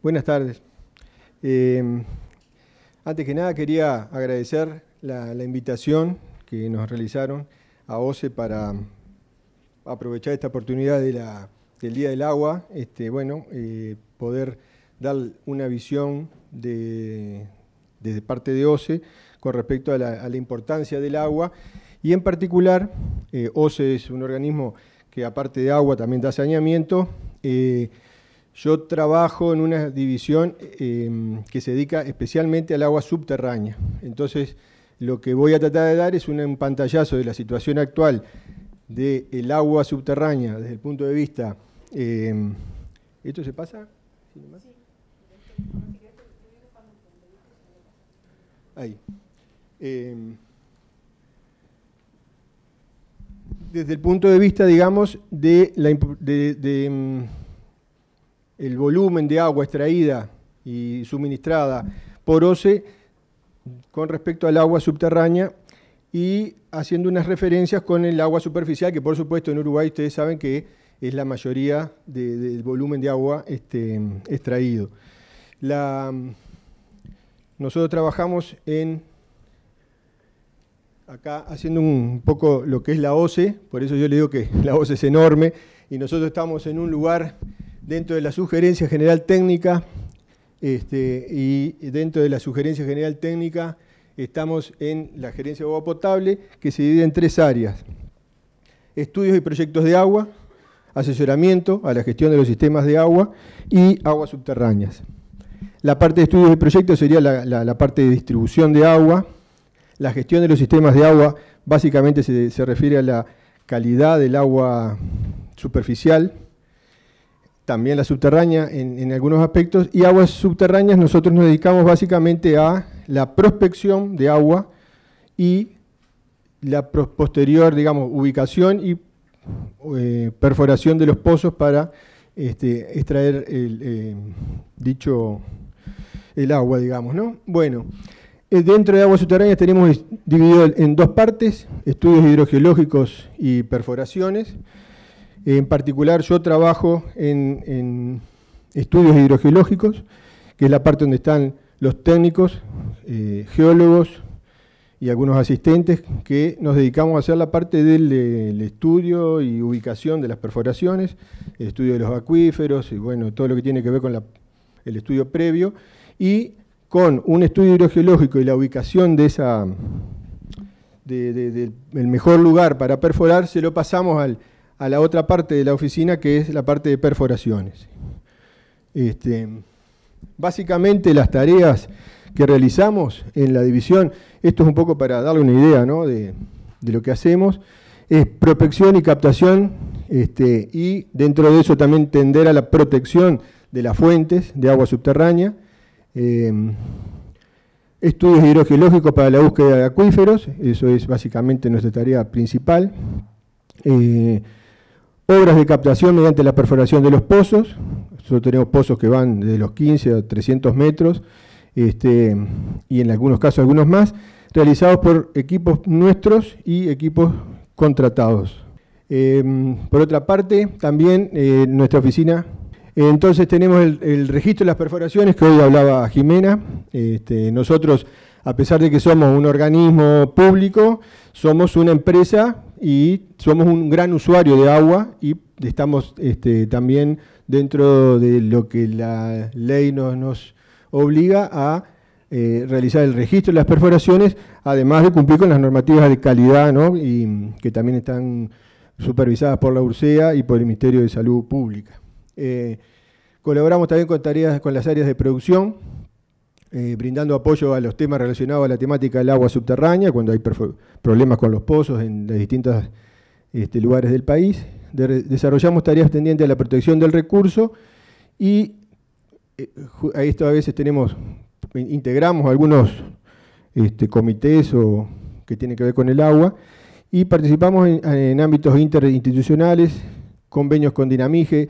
Buenas tardes. Antes que nada quería agradecer la invitación que nos realizaron a OCE para aprovechar esta oportunidad del Día del Agua, poder dar una visión desde parte de OCE con respecto a la importancia del agua, y en particular OCE es un organismo que aparte de agua también da saneamiento. Yo trabajo en una división que se dedica especialmente al agua subterránea. Entonces, lo que voy a tratar de dar es un pantallazo de la situación actual del agua subterránea desde el punto de vista... ¿Esto se pasa? ¿Sí, nomás? Ahí. Desde el punto de vista, digamos, el volumen de agua extraída y suministrada por OCE con respecto al agua subterránea, y haciendo unas referencias con el agua superficial, que por supuesto en Uruguay ustedes saben que es la mayoría del volumen de agua extraído. Nosotros trabajamos acá haciendo un poco lo que es la OCE, por eso yo le digo que la OCE es enorme, y nosotros estamos en un lugar dentro de la Sugerencia General Técnica, y dentro de la Sugerencia General Técnica estamos en la Gerencia de Agua Potable, que se divide en 3 áreas: estudios y proyectos de agua, asesoramiento a la gestión de los sistemas de agua y aguas subterráneas. La parte de estudios y proyectos sería la parte de distribución de agua. La gestión de los sistemas de agua básicamente se refiere a la calidad del agua superficial, también la subterránea en algunos aspectos, y aguas subterráneas nosotros nos dedicamos básicamente a la prospección de agua y la posterior, digamos, ubicación y perforación de los pozos para extraer el agua, digamos, ¿no? Bueno, dentro de aguas subterráneas tenemos dividido en 2 partes: estudios hidrogeológicos y perforaciones. En particular yo trabajo en estudios hidrogeológicos, que es la parte donde están los técnicos, geólogos y algunos asistentes, que nos dedicamos a hacer la parte del estudio y ubicación de las perforaciones, el estudio de los acuíferos y bueno, todo lo que tiene que ver con el estudio previo, y con un estudio hidrogeológico y la ubicación de del mejor lugar para perforar, se lo pasamos a la otra parte de la oficina, que es la parte de perforaciones. Básicamente las tareas que realizamos en la división, esto es un poco para darle una idea, ¿no?, de lo que hacemos, es prospección y captación, y dentro de eso también tender a la protección de las fuentes de agua subterránea, estudios hidrogeológicos para la búsqueda de acuíferos, eso es básicamente nuestra tarea principal, obras de captación mediante la perforación de los pozos. Nosotros tenemos pozos que van de los 15 a 300 metros, y en algunos casos algunos más, realizados por equipos nuestros y equipos contratados. Por otra parte, también nuestra oficina, entonces tenemos el registro de las perforaciones, que hoy hablaba Jimena. Nosotros, a pesar de que somos un organismo público, somos una empresa y somos un gran usuario de agua, y estamos también dentro de lo que la ley nos obliga a realizar el registro de las perforaciones, además de cumplir con las normativas de calidad, ¿no?, y que también están supervisadas por la URSEA y por el Ministerio de Salud Pública. Colaboramos también con tareas con las áreas de producción, brindando apoyo a los temas relacionados a la temática del agua subterránea, cuando hay problemas con los pozos en los distintos lugares del país. Desarrollamos tareas tendientes a la protección del recurso, y a esto a veces integramos algunos comités que tienen que ver con el agua, y participamos en ámbitos interinstitucionales, convenios con Dinamige.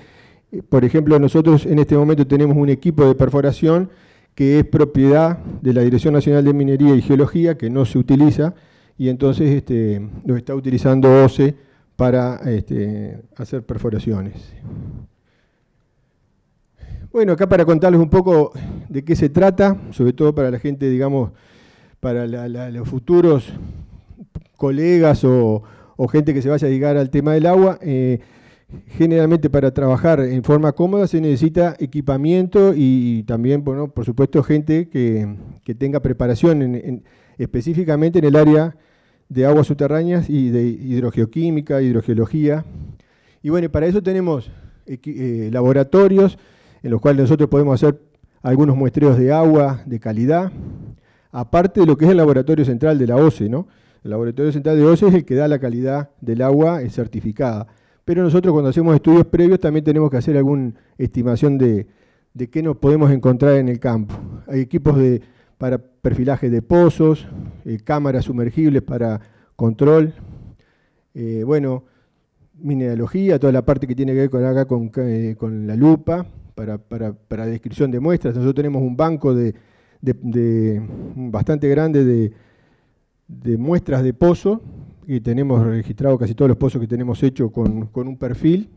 Por ejemplo, nosotros en este momento tenemos un equipo de perforación que es propiedad de la Dirección Nacional de Minería y Geología, que no se utiliza, y entonces lo está utilizando OCE para hacer perforaciones. Bueno, acá para contarles un poco de qué se trata, sobre todo para la gente, digamos, para los futuros colegas o gente que se vaya a dedicar al tema del agua. Generalmente para trabajar en forma cómoda se necesita equipamiento y también, bueno, por supuesto, gente que tenga preparación específicamente en el área de aguas subterráneas y de hidrogeoquímica, hidrogeología. Y bueno, para eso tenemos laboratorios en los cuales nosotros podemos hacer algunos muestreos de agua de calidad, aparte de lo que es el laboratorio central de la OCE, ¿no? El laboratorio central de OCE es el que da la calidad del agua certificada. Pero nosotros cuando hacemos estudios previos también tenemos que hacer alguna estimación de qué nos podemos encontrar en el campo. Hay equipos para perfilaje de pozos, cámaras sumergibles para control, bueno, mineralogía, toda la parte que tiene que ver con la lupa, para descripción de muestras. Nosotros tenemos un banco bastante grande de muestras de pozo, y tenemos registrado casi todos los pozos que tenemos hechos con un perfil,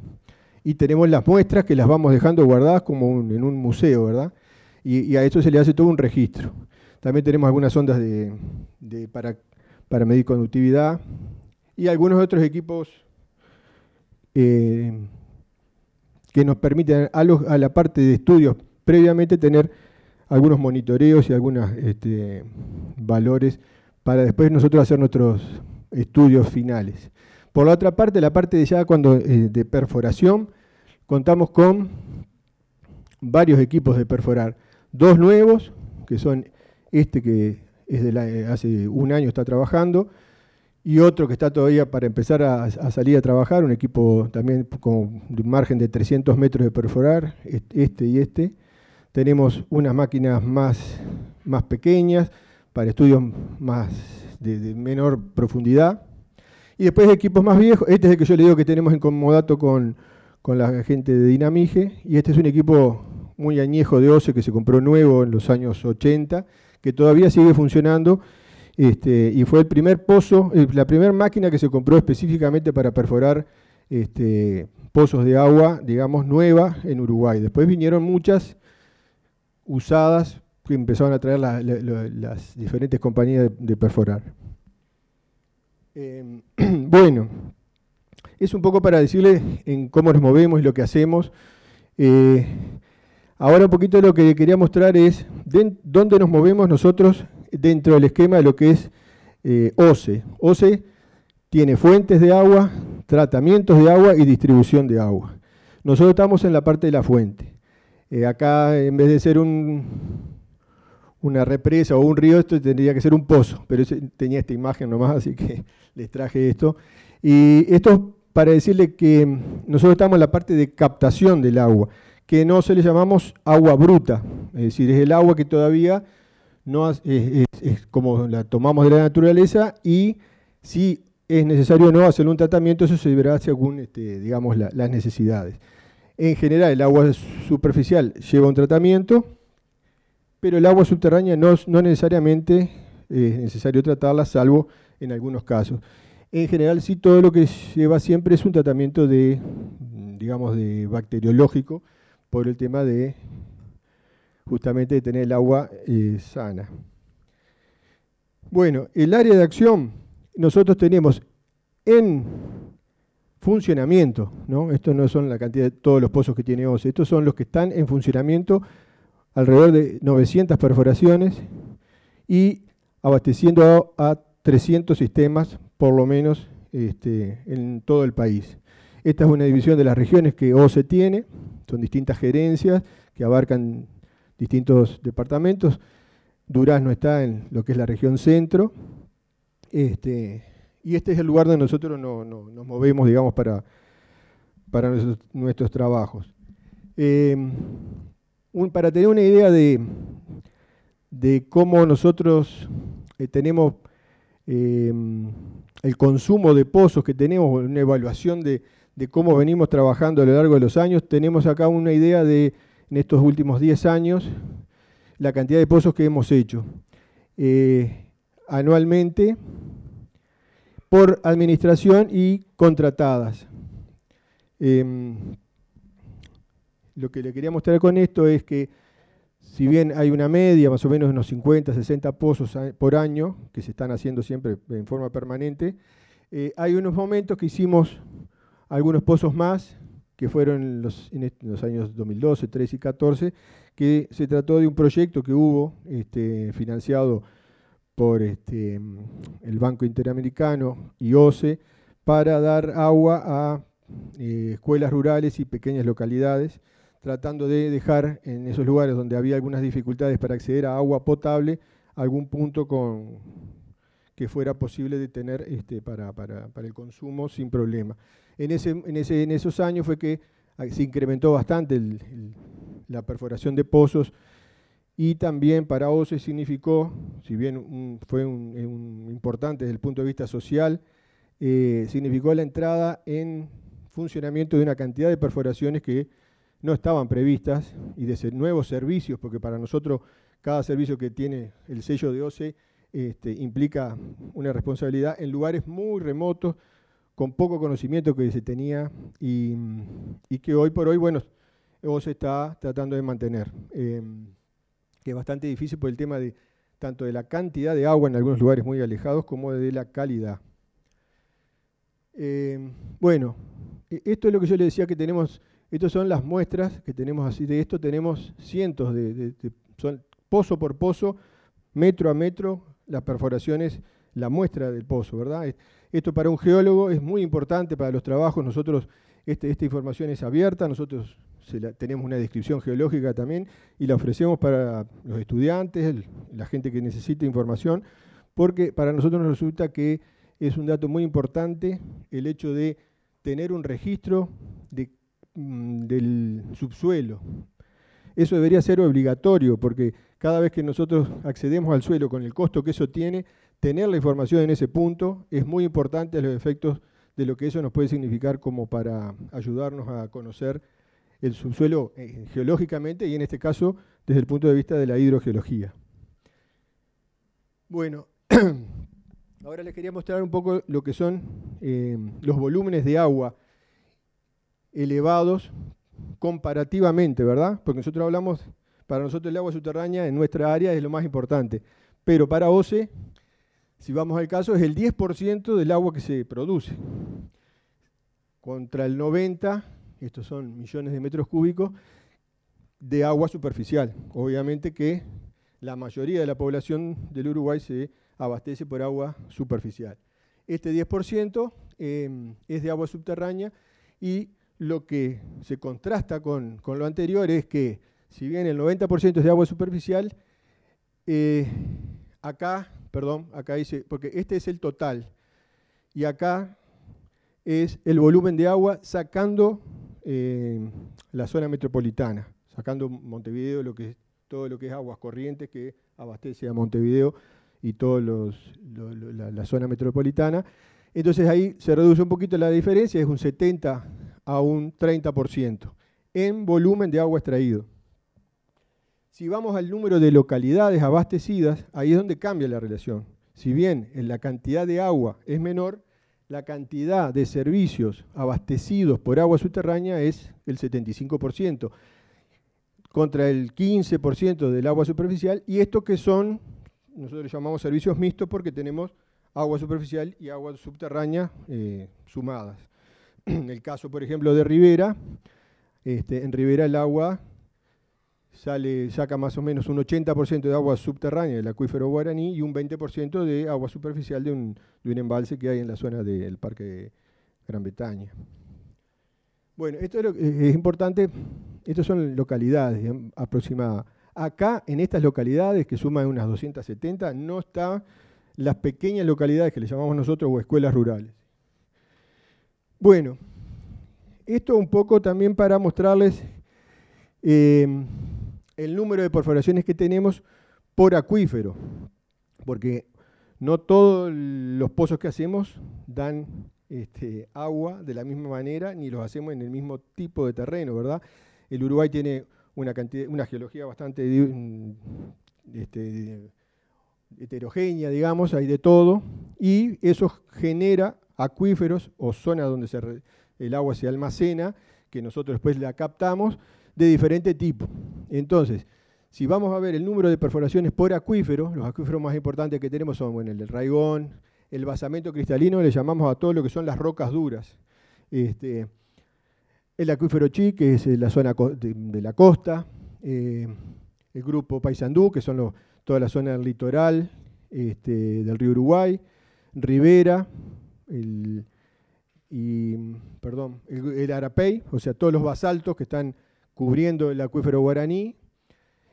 y tenemos las muestras que las vamos dejando guardadas como en un museo, ¿verdad? Y a esto se le hace todo un registro. También tenemos algunas ondas para medir conductividad y algunos otros equipos que nos permiten a la parte de estudios previamente tener algunos monitoreos y algunos valores para después nosotros hacer nuestros estudios finales. Por la otra parte, la parte de ya de perforación, contamos con varios equipos de perforar. Dos nuevos, que son que es hace un año está trabajando, y otro que está todavía para empezar a salir a trabajar, un equipo también con un margen de 300 metros de perforar, y Tenemos unas máquinas más pequeñas, para estudios más de menor profundidad. Y después equipos más viejos. Este es el que yo le digo que tenemos en comodato con la gente de Dinamige. Y este es un equipo muy añejo de OCE que se compró nuevo en los años 80, que todavía sigue funcionando. Y fue el primer pozo, la primera máquina que se compró específicamente para perforar pozos de agua, digamos, nueva en Uruguay. Después vinieron muchas usadas que empezaron a traer las diferentes compañías de perforar. Bueno, es un poco para decirles en cómo nos movemos y lo que hacemos. Ahora un poquito lo que quería mostrar es dónde nos movemos nosotros dentro del esquema de lo que es OCE. OCE tiene fuentes de agua, tratamientos de agua y distribución de agua. Nosotros estamos en la parte de la fuente. Acá, en vez de ser una represa o un río, esto tendría que ser un pozo, pero tenía esta imagen nomás, así que les traje esto. Y esto para decirle que nosotros estamos en la parte de captación del agua, que no se le llamamos agua bruta, es decir, es el agua que todavía no es como la tomamos de la naturaleza, y si es necesario o no hacer un tratamiento, eso se verá según digamos, las necesidades. En general, el agua superficial lleva un tratamiento, pero el agua subterránea no necesariamente es necesario tratarla, salvo en algunos casos. En general, sí, todo lo que lleva siempre es un tratamiento digamos, de bacteriológico, por el tema de justamente de tener el agua sana. Bueno, el área de acción, nosotros tenemos en funcionamiento, ¿no? Estos no son la cantidad de todos los pozos que tiene OCE, estos son los que están en funcionamiento, alrededor de 900 perforaciones y abasteciendo a 300 sistemas, por lo menos, en todo el país. Esta es una división de las regiones que OCE tiene, son distintas gerencias que abarcan distintos departamentos. Durazno está en lo que es la región centro, y este es el lugar donde nosotros nos movemos, digamos, para nuestros trabajos. Para tener una idea de cómo nosotros tenemos el consumo de pozos que tenemos, una evaluación de cómo venimos trabajando a lo largo de los años, tenemos acá una idea de, en estos últimos 10 años, la cantidad de pozos que hemos hecho. Anualmente, por administración y contratadas. Les lo que le quería mostrar con esto es que, si bien hay una media, más o menos unos 50, 60 pozos por año, que se están haciendo siempre en forma permanente, hay unos momentos que hicimos algunos pozos más, que fueron en los años 2012, 13 y 14, que se trató de un proyecto que hubo financiado por el Banco Interamericano y OCE para dar agua a escuelas rurales y pequeñas localidades, tratando de dejar en esos lugares donde había algunas dificultades para acceder a agua potable, algún punto que fuera posible de tener para el consumo sin problema. En esos años fue que se incrementó bastante la perforación de pozos, y también para OCE significó, si bien fue importante desde el punto de vista social, significó la entrada en funcionamiento de una cantidad de perforaciones que no estaban previstas, y de nuevos servicios, porque para nosotros cada servicio que tiene el sello de OCE implica una responsabilidad en lugares muy remotos, con poco conocimiento que se tenía, y que hoy por hoy, bueno, OCE está tratando de mantener, que es bastante difícil por el tema de tanto de la cantidad de agua en algunos lugares muy alejados como de la calidad. Bueno, esto es lo que yo le decía que tenemos. Estas son las muestras que tenemos así. De esto tenemos cientos son pozo por pozo, metro a metro, las perforaciones, la muestra del pozo, ¿verdad? Esto para un geólogo es muy importante para los trabajos. Nosotros, esta información es abierta, nosotros tenemos una descripción geológica también y la ofrecemos para los estudiantes, la gente que necesite información, porque para nosotros nos resulta que es un dato muy importante el hecho de tener un registro del subsuelo. Eso debería ser obligatorio, porque cada vez que nosotros accedemos al suelo con el costo que eso tiene, tener la información en ese punto es muy importante a los efectos de lo que eso nos puede significar como para ayudarnos a conocer el subsuelo geológicamente, y en este caso desde el punto de vista de la hidrogeología. Bueno, ahora les quería mostrar un poco lo que son los volúmenes de agua elevados comparativamente, ¿verdad? Porque nosotros hablamos, para nosotros el agua subterránea en nuestra área es lo más importante, pero para OCE, si vamos al caso, es el 10% del agua que se produce, contra el 90%, estos son millones de metros cúbicos, de agua superficial. Obviamente que la mayoría de la población del Uruguay se abastece por agua superficial. Este 10% es de agua subterránea, y lo que se contrasta con lo anterior es que, si bien el 90% es de agua superficial, acá dice, porque este es el total, y acá es el volumen de agua sacando la zona metropolitana, sacando Montevideo, todo lo que es aguas corrientes que abastece a Montevideo y toda la zona metropolitana. Entonces ahí se reduce un poquito la diferencia, es un 70 a un 30% en volumen de agua extraído. Si vamos al número de localidades abastecidas, ahí es donde cambia la relación. Si bien en la cantidad de agua es menor, la cantidad de servicios abastecidos por agua subterránea es el 75%, contra el 15% del agua superficial, y esto que son, nosotros llamamos servicios mixtos porque tenemos agua superficial y agua subterránea sumadas. En el caso, por ejemplo, de Rivera, en Rivera el agua saca más o menos un 80% de agua subterránea del acuífero Guaraní y un 20% de agua superficial de un embalse que hay en la zona del Parque Gran Bretaña. Bueno, esto es importante, estas son localidades aproximadas. Acá, en estas localidades, que suman unas 270, no están las pequeñas localidades que le llamamos nosotros o escuelas rurales. Bueno, esto un poco también para mostrarles el número de perforaciones que tenemos por acuífero, porque no todos los pozos que hacemos dan agua de la misma manera, ni los hacemos en el mismo tipo de terreno, ¿verdad? El Uruguay tiene una geología bastante heterogénea, digamos, hay de todo, y eso genera acuíferos o zonas donde el agua se almacena, que nosotros después la captamos, de diferente tipo. Entonces, si vamos a ver el número de perforaciones por acuífero, los acuíferos más importantes que tenemos son bueno, el del Raigón, el basamento cristalino, le llamamos a todo lo que son las rocas duras. El acuífero Chi, que es la zona de la costa, el grupo Paysandú, que son toda la zona del litoral del río Uruguay, Rivera, el Arapey, o sea, todos los basaltos que están cubriendo el acuífero Guaraní,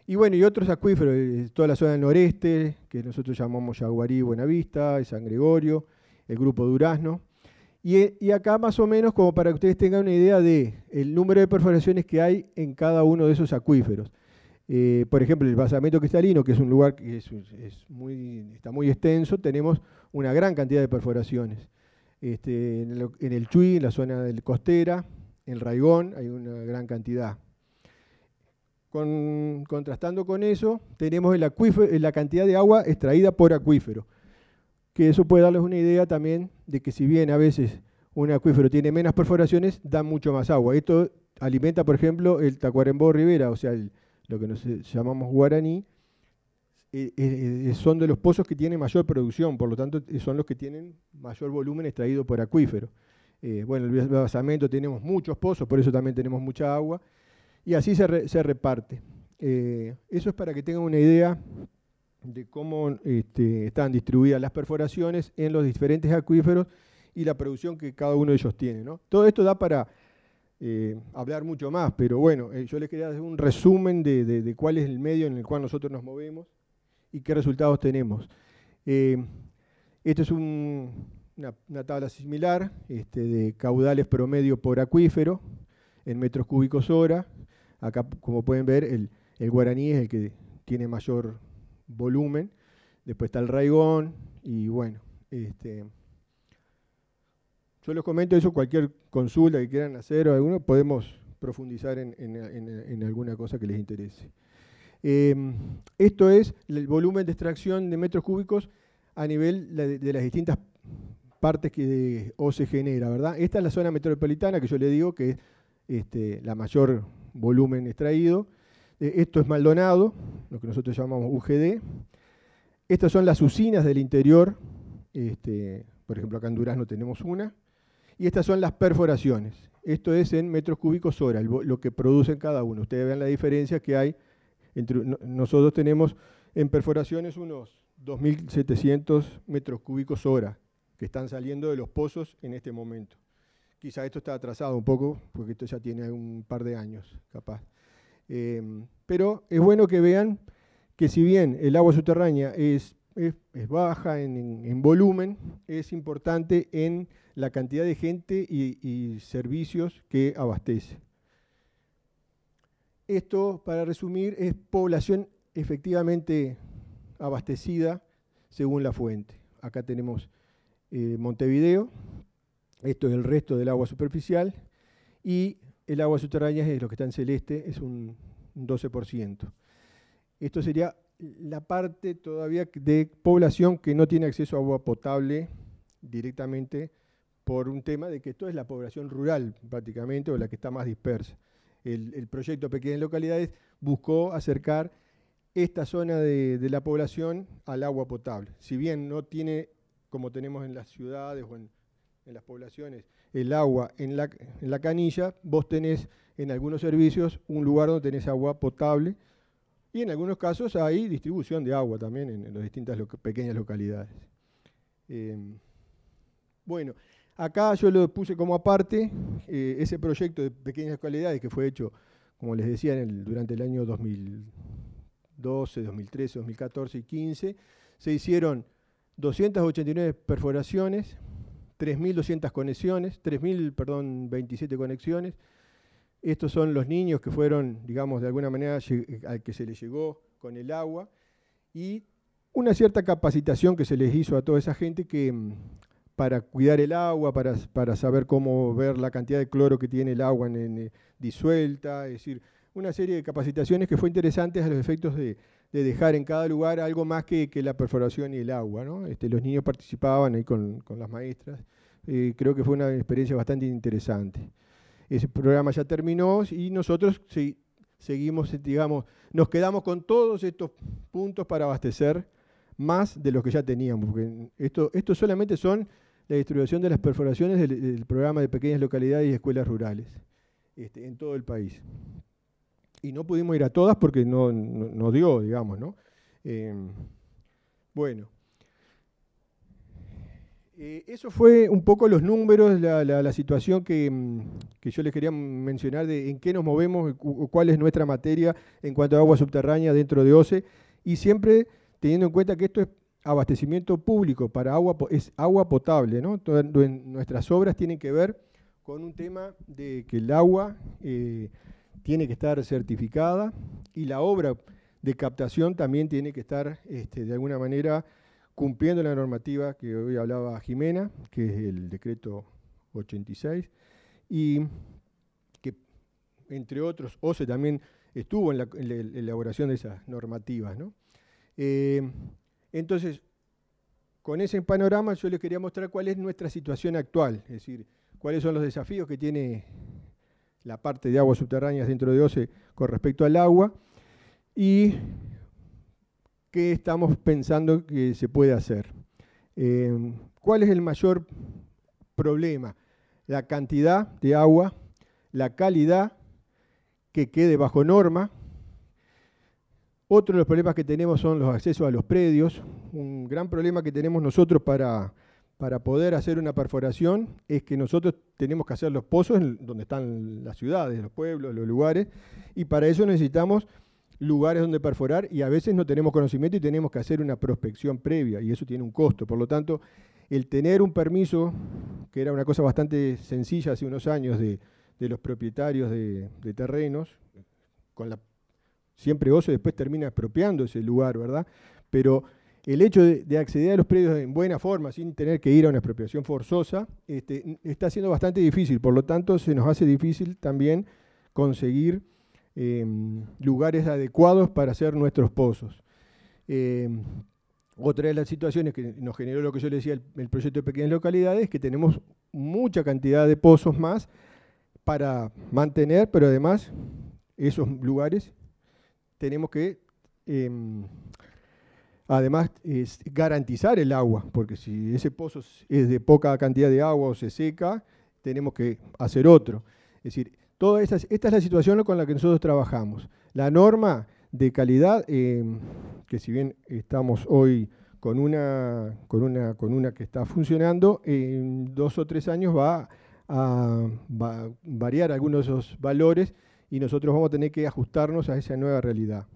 y bueno, y otros acuíferos, toda la zona del noreste, que nosotros llamamos Yaguarí, Buenavista, San Gregorio, el grupo Durazno. Y acá más o menos como para que ustedes tengan una idea del número de perforaciones que hay en cada uno de esos acuíferos. Por ejemplo, el basamento cristalino, que es un lugar que está muy extenso, tenemos una gran cantidad de perforaciones. En el Chuy, en la zona del costera, en el Raigón, hay una gran cantidad. Contrastando con eso, tenemos la cantidad de agua extraída por acuífero, que eso puede darles una idea también de que si bien a veces un acuífero tiene menos perforaciones, da mucho más agua. Esto alimenta, por ejemplo, el Tacuarembó Rivera, o sea, lo que nos llamamos Guaraní, son de los pozos que tienen mayor producción, por lo tanto son los que tienen mayor volumen extraído por acuífero. Bueno, el basamento tenemos muchos pozos, por eso también tenemos mucha agua, y así se reparte. Eso es para que tengan una idea de cómo están distribuidas las perforaciones en los diferentes acuíferos y la producción que cada uno de ellos tiene, ¿no? Todo esto da para hablar mucho más, pero bueno, yo les quería hacer un resumen de cuál es el medio en el cual nosotros nos movemos y qué resultados tenemos. Esto es una tabla similar de caudales promedio por acuífero en metros cúbicos hora. Acá, como pueden ver, el Guaraní es el que tiene mayor volumen. Después está el Raigón y bueno, yo les comento eso, cualquier consulta que quieran hacer o alguno, podemos profundizar en alguna cosa que les interese. Esto es el volumen de extracción de metros cúbicos a nivel de las distintas partes que se genera, ¿verdad? Esta es la zona metropolitana que yo le digo que es la mayor volumen extraído. Esto es Maldonado, lo que nosotros llamamos UGD. Estas son las usinas del interior, por ejemplo acá en Durazno tenemos una. Y estas son las perforaciones. Esto es en metros cúbicos hora, lo que producen cada uno. Ustedes vean la diferencia que hay. Nosotros tenemos en perforaciones unos 2.700 metros cúbicos hora que están saliendo de los pozos en este momento. Quizá esto está atrasado un poco, porque esto ya tiene un par de años, capaz. Pero es bueno que vean que si bien el agua subterránea es baja en volumen, es importante en la cantidad de gente y servicios que abastece. Esto, para resumir, es población efectivamente abastecida según la fuente. Acá tenemos Montevideo, esto es el resto del agua superficial, y el agua subterránea es lo que está en celeste, es un 12%. Esto sería la parte todavía de población que no tiene acceso a agua potable directamente por un tema de que esto es la población rural prácticamente, o la que está más dispersa. El proyecto Pequeñas Localidades buscó acercar esta zona de la población al agua potable. Si bien no tiene, como tenemos en las ciudades o en las poblaciones, el agua en la canilla, vos tenés en algunos servicios un lugar donde tenés agua potable, y en algunos casos hay distribución de agua también en las distintas pequeñas localidades. Bueno, acá yo lo puse como aparte, ese proyecto de pequeñas localidades que fue hecho, como les decía, durante el año 2012, 2013, 2014 y 2015, se hicieron 289 perforaciones, 3.200 conexiones, 3.027 conexiones. Estos son los niños que fueron, digamos, de alguna manera al que se les llegó con el agua, y una cierta capacitación que se les hizo a toda esa gente para cuidar el agua, para saber cómo ver la cantidad de cloro que tiene el agua disuelta, es decir, una serie de capacitaciones que fue interesantes a los efectos de dejar en cada lugar algo más que la perforación y el agua, ¿no? Los niños participaban ahí con las maestras, creo que fue una experiencia bastante interesante. Ese programa ya terminó y nosotros seguimos, digamos, nos quedamos con todos estos puntos para abastecer más de los que ya teníamos, porque esto solamente son la distribución de las perforaciones del programa de pequeñas localidades y escuelas rurales en todo el país. Y no pudimos ir a todas porque no dio, digamos, ¿no? Bueno. Eso fue un poco los números, la situación que yo les quería mencionar de en qué nos movemos, cuál es nuestra materia en cuanto a agua subterránea dentro de OCE, y siempre teniendo en cuenta que esto es abastecimiento público, para es agua potable, ¿no? Todas nuestras obras tienen que ver con un tema de que el agua tiene que estar certificada y la obra de captación también tiene que estar de alguna manera cumpliendo la normativa que hoy hablaba Jimena, que es el decreto 86, y que, entre otros, OCE también estuvo en la elaboración de esas normativas, ¿no? Entonces, con ese panorama yo les quería mostrar cuál es nuestra situación actual, es decir, cuáles son los desafíos que tiene la parte de aguas subterráneas dentro de OCE con respecto al agua, y qué estamos pensando que se puede hacer. ¿Cuál es el mayor problema? La cantidad de agua, la calidad, que quede bajo norma. Otro de los problemas que tenemos son los accesos a los predios. Un gran problema que tenemos nosotros para poder hacer una perforación es que nosotros tenemos que hacer los pozos donde están las ciudades, los pueblos, los lugares, y para eso necesitamos lugares donde perforar y a veces no tenemos conocimiento y tenemos que hacer una prospección previa y eso tiene un costo. Por lo tanto, el tener un permiso, que era una cosa bastante sencilla hace unos años de los propietarios de terrenos, siempre OCE después termina expropiando ese lugar, ¿verdad? Pero el hecho de acceder a los predios en buena forma, sin tener que ir a una expropiación forzosa, está siendo bastante difícil. Por lo tanto, se nos hace difícil también conseguir lugares adecuados para hacer nuestros pozos. Otra de las situaciones que nos generó lo que yo le decía, el proyecto de pequeñas localidades, es que tenemos mucha cantidad de pozos más para mantener, pero además esos lugares tenemos que además garantizar el agua, porque si ese pozo es de poca cantidad de agua o se seca, tenemos que hacer otro. Es decir, esta es la situación con la que nosotros trabajamos. La norma de calidad, que si bien estamos hoy con una que está funcionando, en 2 o 3 años va a variar algunos de esos valores y nosotros vamos a tener que ajustarnos a esa nueva realidad.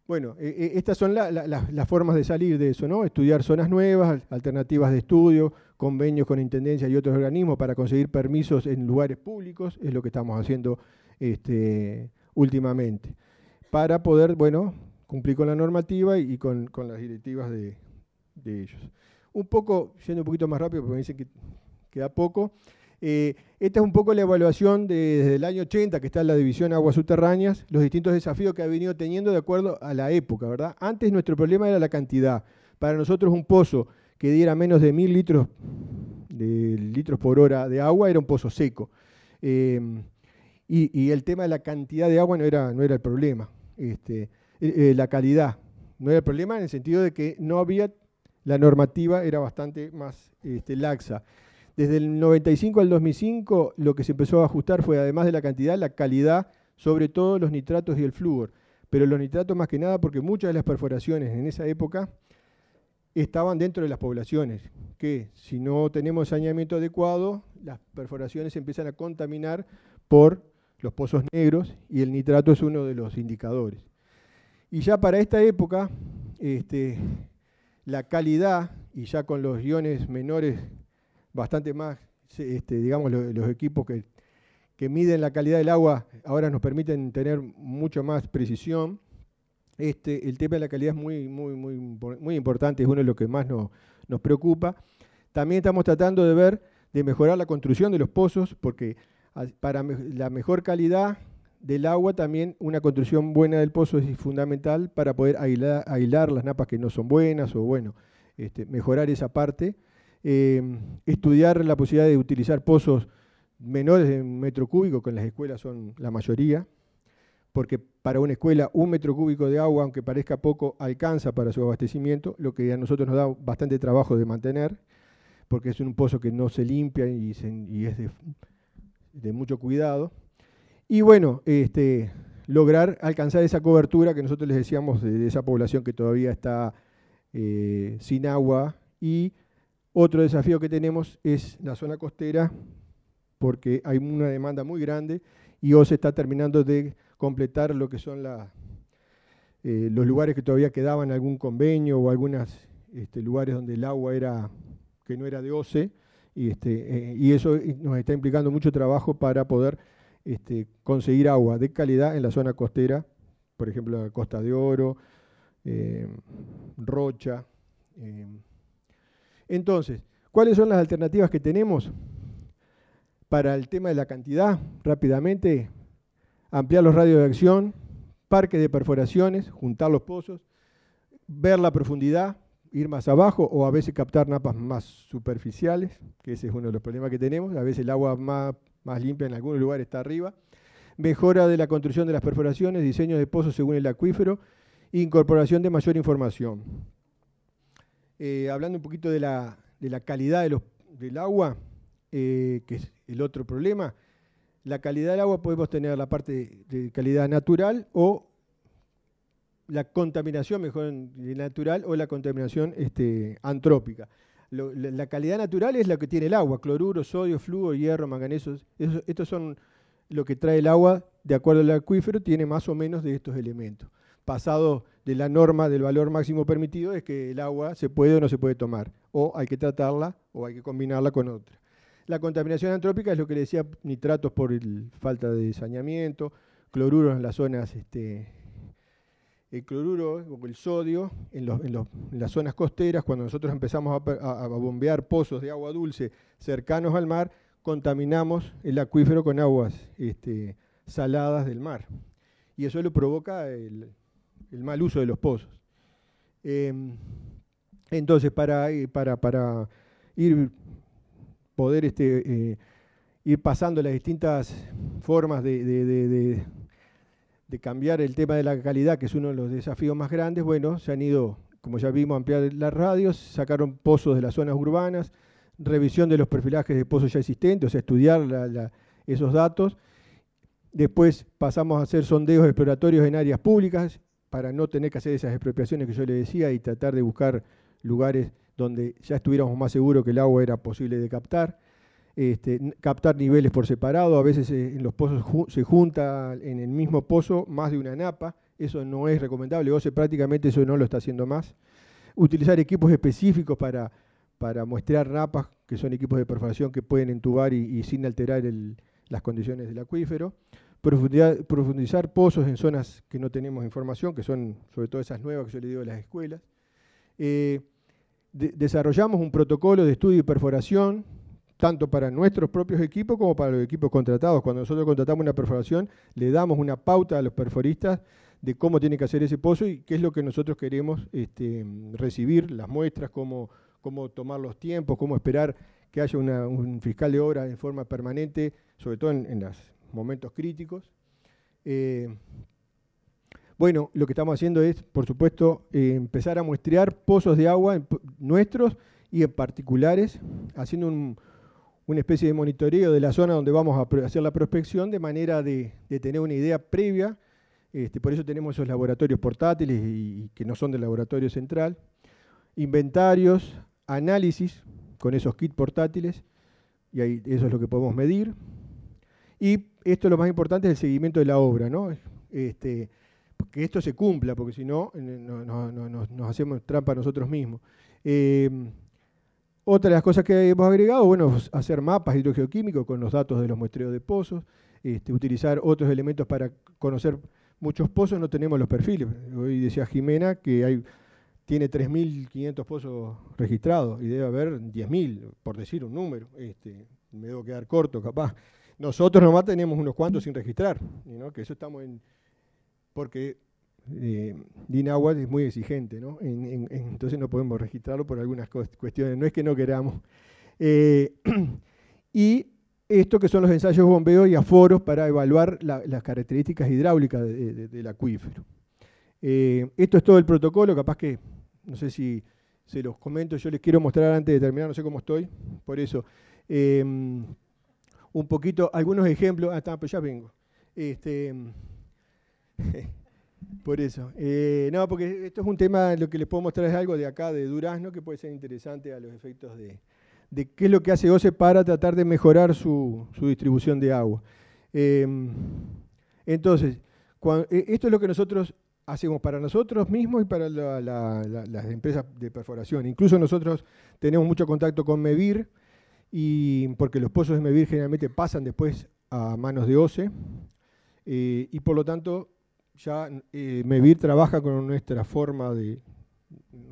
Bueno, estas son las formas de salir de eso, ¿no? Estudiar zonas nuevas, alternativas de estudio, convenios con intendencias y otros organismos para conseguir permisos en lugares públicos, es lo que estamos haciendo últimamente, para poder, bueno, cumplir con la normativa y con las directivas de ellos. Un poco, yendo un poquito más rápido, porque me dicen que queda poco. Esta es un poco la evaluación desde el año 80, que está en la división aguas subterráneas, los distintos desafíos que ha venido teniendo de acuerdo a la época, ¿verdad? Antes nuestro problema era la cantidad. Para nosotros un pozo que diera menos de 1000 litros por hora de agua era un pozo seco. Y el tema de la cantidad de agua no era el problema. La calidad no era el problema en el sentido de que no había, la normativa era bastante más laxa. Desde el 95 al 2005 lo que se empezó a ajustar fue, además de la cantidad, la calidad, sobre todo los nitratos y el flúor. Pero los nitratos más que nada porque muchas de las perforaciones en esa época estaban dentro de las poblaciones, que si no tenemos saneamiento adecuado, las perforaciones se empiezan a contaminar por los pozos negros y el nitrato es uno de los indicadores. Y ya para esta época, la calidad, y ya con los iones menores bastante más, digamos, los equipos que miden la calidad del agua ahora nos permiten tener mucho más precisión. El tema de la calidad es muy importante, es uno de los que más nos preocupa. También estamos tratando de mejorar la construcción de los pozos, porque para la mejor calidad del agua también una construcción buena del pozo es fundamental para poder aislar las napas que no son buenas, o bueno, mejorar esa parte. Estudiar la posibilidad de utilizar pozos menores de 1 metro cúbico, que en las escuelas son la mayoría, porque para una escuela 1 metro cúbico de agua, aunque parezca poco, alcanza para su abastecimiento, lo que a nosotros nos da bastante trabajo de mantener, porque es un pozo que no se limpia y es de mucho cuidado. Y bueno, lograr alcanzar esa cobertura que nosotros les decíamos de esa población que todavía está sin agua. Y otro desafío que tenemos es la zona costera, porque hay una demanda muy grande y OCE está terminando de completar lo que son los lugares que todavía quedaban, algún convenio o algunos lugares donde el agua que no era de OCE, y eso nos está implicando mucho trabajo para poder conseguir agua de calidad en la zona costera, por ejemplo, la Costa de Oro, Rocha. Entonces, ¿cuáles son las alternativas que tenemos? Para el tema de la cantidad, rápidamente, ampliar los radios de acción, parques de perforaciones, juntar los pozos, ver la profundidad, ir más abajo o a veces captar napas más superficiales, que ese es uno de los problemas que tenemos. A veces el agua más limpia en algunos lugares está arriba. Mejora de la construcción de las perforaciones, diseño de pozos según el acuífero, incorporación de mayor información. Hablando un poquito de la calidad del agua, que es el otro problema, la calidad del agua podemos tener la parte de calidad natural o la contaminación mejor natural o la contaminación antrópica. La calidad natural es la que tiene el agua: cloruro, sodio, flúor, hierro, manganeso. Estos son lo que trae el agua de acuerdo al acuífero, tiene más o menos de estos elementos. Pasado de la norma del valor máximo permitido es que el agua se puede o no se puede tomar, o hay que tratarla o hay que combinarla con otra. La contaminación antrópica es lo que le decía: nitratos por falta de saneamiento, cloruros en las zonas, el cloruro o el sodio en las zonas costeras. Cuando nosotros empezamos a bombear pozos de agua dulce cercanos al mar, contaminamos el acuífero con aguas saladas del mar. Y eso lo provoca el mal uso de los pozos. Entonces, para poder ir pasando las distintas formas de cambiar el tema de la calidad, que es uno de los desafíos más grandes, bueno, se han ido, como ya vimos, a ampliar las radios, sacaron pozos de las zonas urbanas, revisión de los perfilajes de pozos ya existentes, o sea, estudiar esos datos. Después pasamos a hacer sondeos exploratorios en áreas públicas para no tener que hacer esas expropiaciones que yo le decía y tratar de buscar lugares donde ya estuviéramos más seguros que el agua era posible de captar. Captar niveles por separado. A veces en los pozos se junta en el mismo pozo más de una napa. Eso no es recomendable. OCE prácticamente eso no lo está haciendo más. Utilizar equipos específicos para muestrear napas, que son equipos de perforación que pueden entubar y sin alterar las condiciones del acuífero. Profundizar pozos en zonas que no tenemos información, que son sobre todo esas nuevas que yo le digo de las escuelas. Desarrollamos un protocolo de estudio y perforación, tanto para nuestros propios equipos como para los equipos contratados. Cuando nosotros contratamos una perforación, le damos una pauta a los perforistas de cómo tiene que hacer ese pozo y qué es lo que nosotros queremos recibir, las muestras, cómo tomar los tiempos, cómo esperar que haya un fiscal de obra en forma permanente, sobre todo en los momentos críticos. Bueno, lo que estamos haciendo es, por supuesto, empezar a muestrear pozos de agua nuestros y en particulares, haciendo una especie de monitoreo de la zona donde vamos a hacer la prospección, de manera de tener una idea previa. Por eso tenemos esos laboratorios portátiles y que no son del laboratorio central. Inventarios, análisis con esos kits portátiles, y ahí eso es lo que podemos medir. Y esto, lo más importante, es el seguimiento de la obra, ¿no? Que esto se cumpla, porque si no, nos hacemos trampa nosotros mismos. Otra de las cosas que hemos agregado, bueno, hacer mapas hidrogeoquímicos con los datos de los muestreos de pozos, utilizar otros elementos para conocer muchos pozos. No tenemos los perfiles. Hoy decía Jimena que tiene 3.500 pozos registrados y debe haber 10.000, por decir un número. Me debo quedar corto, capaz. Nosotros nomás tenemos unos cuantos sin registrar, ¿no? Que eso estamos porque DINAGUA es muy exigente, ¿no? Entonces no podemos registrarlo por algunas cuestiones, no es que no queramos. Y esto que son los ensayos de bombeo y aforos para evaluar las características hidráulicas del acuífero. Esto es todo el protocolo, capaz que, no sé si se los comento, yo les quiero mostrar antes de terminar, no sé cómo estoy, por eso. Un poquito, algunos ejemplos, pues ya vengo. Por eso. No, porque esto es un tema, lo que les puedo mostrar es algo de acá, de Durazno, que puede ser interesante a los efectos de qué es lo que hace OCE para tratar de mejorar su distribución de agua. Entonces, esto es lo que nosotros hacemos para nosotros mismos y para las empresas de perforación. Incluso nosotros tenemos mucho contacto con MEVIR, porque los pozos de MEVIR generalmente pasan después a manos de OCE, y por lo tanto ya MEVIR trabaja con nuestra forma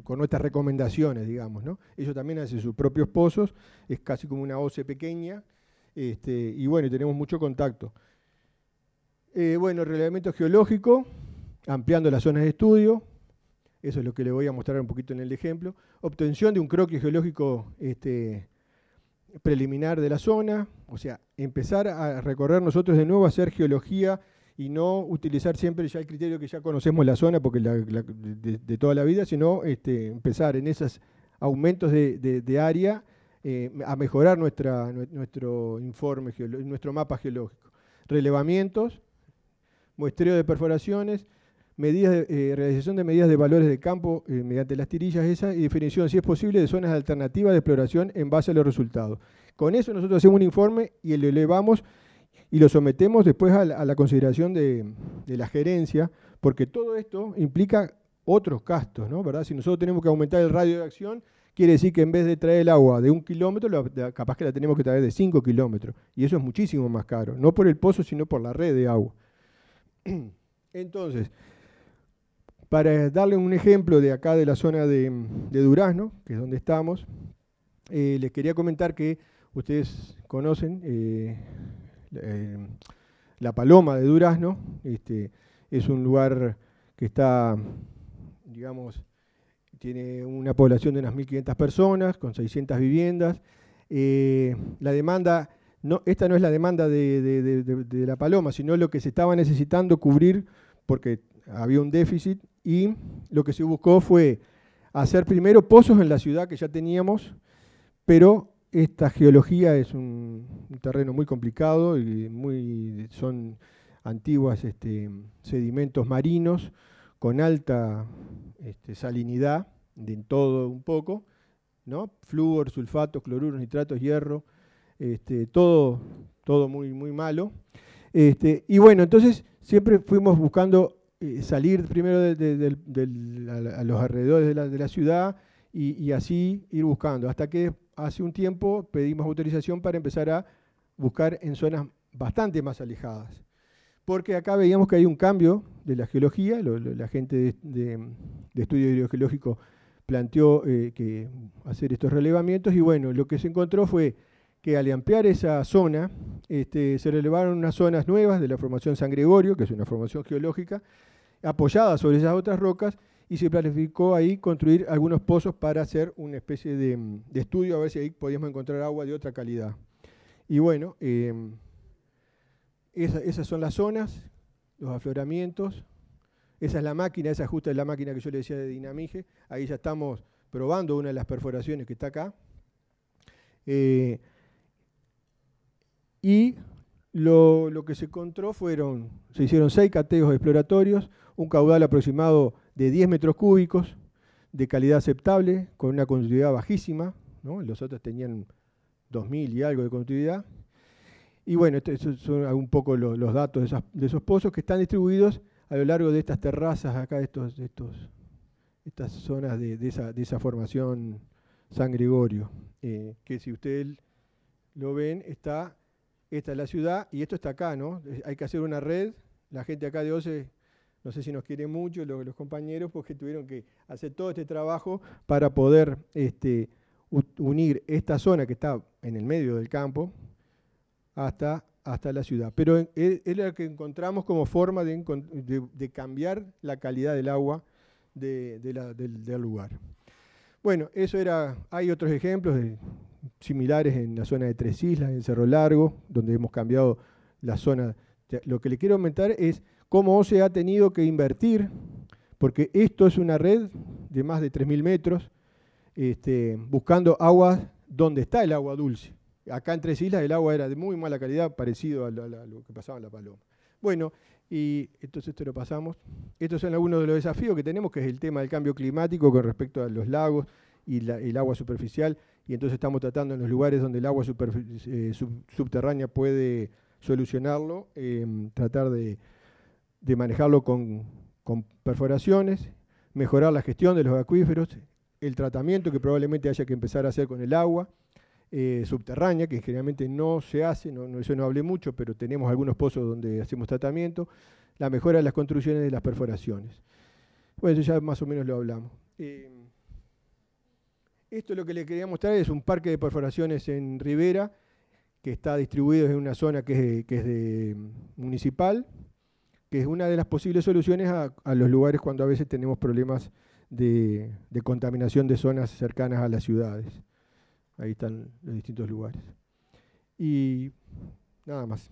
con nuestras recomendaciones, digamos, ¿no? Ellos también hacen sus propios pozos, es casi como una OCE pequeña, y bueno, tenemos mucho contacto. Bueno, relevamiento geológico, ampliando las zonas de estudio, eso es lo que les voy a mostrar un poquito en el ejemplo. Obtención de un croquis geológico preliminar de la zona, o sea, empezar a recorrer nosotros de nuevo, a hacer geología y no utilizar siempre ya el criterio que ya conocemos la zona porque de toda la vida, sino empezar en esos aumentos de área a mejorar nuestro informe, nuestro mapa geológico. Relevamientos, muestreo de perforaciones, realización de medidas de valores de campo mediante las tirillas esas y definición, si es posible, de zonas alternativas de exploración en base a los resultados. Con eso nosotros hacemos un informe y lo elevamos y lo sometemos después a la consideración de la gerencia, porque todo esto implica otros gastos, ¿no? ¿Verdad? Si nosotros tenemos que aumentar el radio de acción, quiere decir que en vez de traer el agua de 1 kilómetro, capaz que la tenemos que traer de 5 kilómetros, y eso es muchísimo más caro, no por el pozo, sino por la red de agua. Entonces, para darle un ejemplo de acá de la zona de Durazno, que es donde estamos, les quería comentar que ustedes conocen la Paloma de Durazno. Es un lugar que está, digamos, tiene una población de unas 1.500 personas, con 600 viviendas. La demanda, esta no es la demanda de la Paloma, sino lo que se estaba necesitando cubrir porque había un déficit, y lo que se buscó fue hacer primero pozos en la ciudad que ya teníamos, pero esta geología es un terreno muy complicado y son antiguos sedimentos marinos con alta salinidad, de todo un poco, ¿no? Flúor, sulfatos, cloruros, nitratos, hierro, todo muy, muy malo. Y bueno, entonces siempre fuimos buscando salir primero a los alrededores de la ciudad y así ir buscando, hasta que hace un tiempo pedimos autorización para empezar a buscar en zonas bastante más alejadas. Porque acá veíamos que hay un cambio de la geología, la gente de estudio hidrogeológico planteó que hacer estos relevamientos, y bueno, lo que se encontró fue que al ampliar esa zona, se relevaron unas zonas nuevas de la formación San Gregorio, que es una formación geológica, apoyada sobre esas otras rocas, y se planificó ahí construir algunos pozos para hacer una especie de estudio, a ver si ahí podíamos encontrar agua de otra calidad. Y bueno, esas son las zonas, los afloramientos. Esa es la máquina, esa justo es la máquina que yo le decía de Dinamige. Ahí ya estamos probando una de las perforaciones que está acá. Y lo que se encontró se hicieron 6 cateos exploratorios, un caudal aproximado de 10 metros cúbicos, de calidad aceptable, con una conductividad bajísima, ¿no? Los otros tenían 2.000 y algo de conductividad. Y bueno, estos son un poco los datos de esos pozos que están distribuidos a lo largo de estas terrazas, acá estas zonas de esa formación San Gregorio, que si ustedes lo ven, esta es la ciudad y esto está acá, ¿no? Hay que hacer una red. La gente acá de OCE, no sé si nos quiere mucho, los compañeros, porque tuvieron que hacer todo este trabajo para poder unir esta zona que está en el medio del campo hasta la ciudad. Pero es lo que encontramos como forma de cambiar la calidad del agua del lugar. Bueno, eso era. Hay otros ejemplos similares en la zona de Tres Islas, en Cerro Largo, donde hemos cambiado la zona. Lo que le quiero comentar es cómo OCE ha tenido que invertir, porque esto es una red de más de 3.000 metros, buscando aguas donde está el agua dulce. Acá en Tres Islas el agua era de muy mala calidad, parecido a lo que pasaba en La Paloma. Bueno, y entonces esto lo pasamos. Estos son algunos de los desafíos que tenemos, que es el tema del cambio climático con respecto a los lagos y el agua superficial, y entonces estamos tratando en los lugares donde el agua subterránea puede solucionarlo, tratar de manejarlo con perforaciones, mejorar la gestión de los acuíferos, el tratamiento que probablemente haya que empezar a hacer con el agua subterránea, que generalmente no se hace, eso no hablé mucho, pero tenemos algunos pozos donde hacemos tratamiento, la mejora de las construcciones de las perforaciones. Bueno, eso ya más o menos lo hablamos. Esto lo que le quería mostrar es un parque de perforaciones en Rivera, que está distribuido en una zona que es municipal, que es una de las posibles soluciones a los lugares cuando a veces tenemos problemas de contaminación de zonas cercanas a las ciudades. Ahí están los distintos lugares. Y nada más.